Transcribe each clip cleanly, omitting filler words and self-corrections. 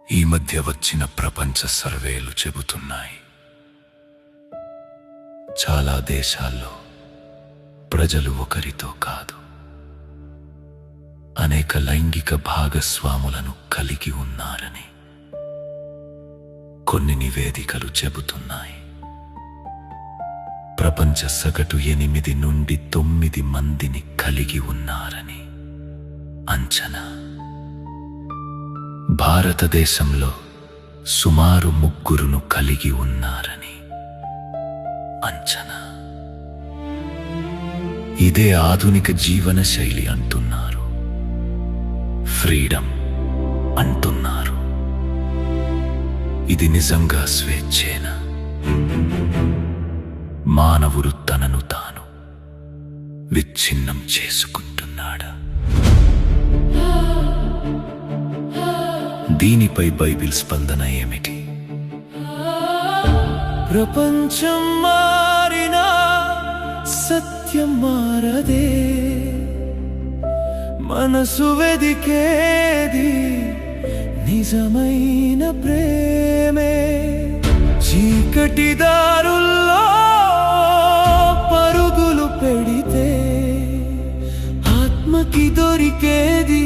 ఈ మధ్య వచ్చిన ప్రపంచ సర్వేలు చెబుతున్నాయి, చాలా దేశాల్లో ప్రజలు ఒకరితో కాదు, అనేక లైంగిక భాగస్వాములను కలిగి ఉన్నారని కొన్ని నివేదికలు చెబుతున్నాయి. ప్రపంచ సగటు 8 నుండి 9 మందిని కలిగి ఉన్నారని అంచనా. భారతదేశంలో సుమారు 3 కలిగి ఉన్నారని అంచనా. ఇదే ఆధునిక జీవన శైలి అంటున్నారు, ఫ్రీడమ్ అంటున్నారు. ఇది నిజంగా స్వేచ్ఛేనా? మానవుడు తనను తాను విచ్ఛిన్నం చేసుకుంటున్నాడా? దీనిపై బైబిల్ స్పందన ఏమిటి? ప్రపంచం మారినా సత్యం మారదే, మనసు వెదికేది నిజమైన ప్రేమే. చీకటి దారుల్లో పరుగులు పెడితే ఆత్మకి దొరికేది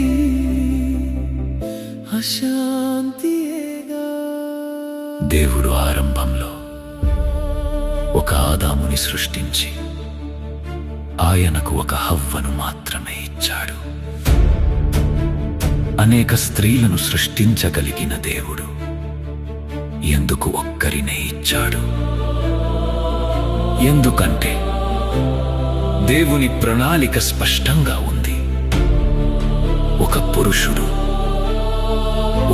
అశాంతియేగా. దేవుడు ఆరంభంలో ఒక ఆదాముని సృష్టించి ఆయనకు ఒక హవ్వను మాత్రమే ఇచ్చాడు. అనేక స్త్రీలను సృష్టించగలిగిన దేవుడు ఎందుకు ఒక్కరినే ఇచ్చాడు? ఎందుకంటే దేవుని ప్రణాళిక స్పష్టంగా ఉంది. ఒక పురుషుడు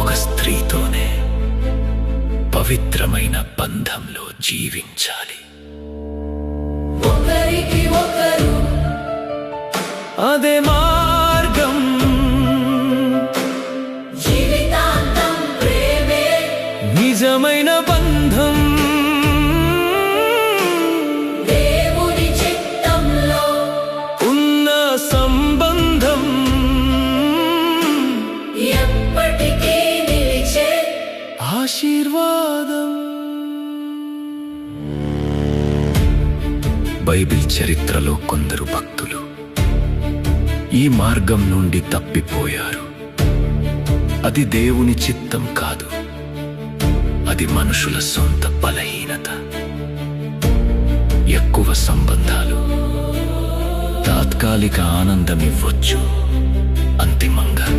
ఒక స్త్రీతోనే పవిత్రమైన బంధంలో జీవించాలి. ఒకరికి ఒకరు అదే మార్గం, జీవితాంతం ప్రేమే నిజమైన బంధం. దేవుని చిత్తంలో ఉన్న సంబంధం ఎప్పటికీ నిలిచే ఆశీర్వాదం. బైబిల్ చరిత్రలో కొందరు భక్తులు ఈ మార్గం నుండి తప్పిపోయారు. అది దేవుని చిత్తం కాదు, అది మనుషుల సొంత బలహీనత. ఎక్కువ సంబంధాలు తాత్కాలిక ఆనందం ఇవ్వొచ్చు, అంతిమంగా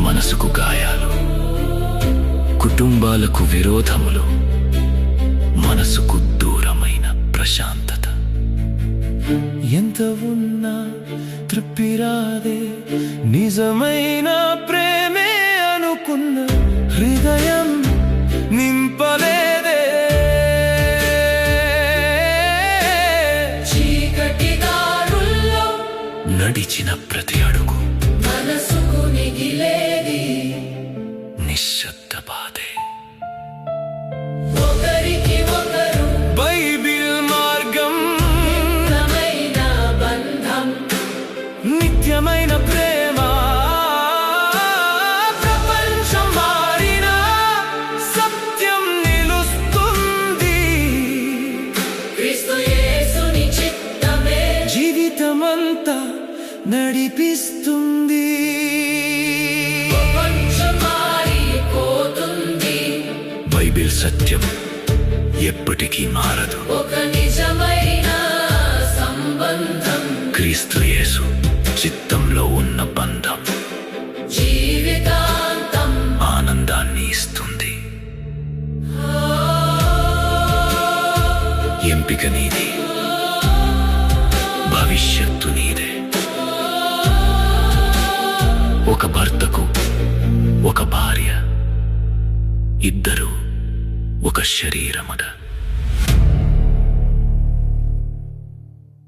మనసుకు గాయాలు, కుటుంబాలకు విరోధములు, మనసుకు దూరమైన ప్రశాంతత. ఎంత ఉన్నా తృప్తి రాదే, నిజమైన ప్రేమే అనుకున్న హృదయం నింపలేదే. చీకటి దారుల్లో నడిచిన ప్రతి అడుగు మనసుకు మిగిలేది నిశ్శబ్ద బాధే. ఒకరికి ఒకరు బైబిల్ మార్గం నిత్యమైన బంధం, నిత్యమైన ప్రేమ. ప్రపంచం మారినా సత్యం నిలుస్తుంది. క్రీస్తు యేసుని చిత్తమే జీవితమంతా నడిపిస్తుంది. ప్రపంచం మారిపోతుంది, బైబిల్ సత్యం ఎప్పటికీ మారదు. ఒక నిజమైన సంబంధం క్రీస్తు యేసు చిత్తంలో ఉన్న బంధం జీవితాంతం ఆనందాన్ని ఇస్తుంది. ఎంపిక నీది, భవిష్యత్తు నీదే. ఒక భర్తకు ఒక భార్య, ఇద్దరు ఒక శరీరముగా.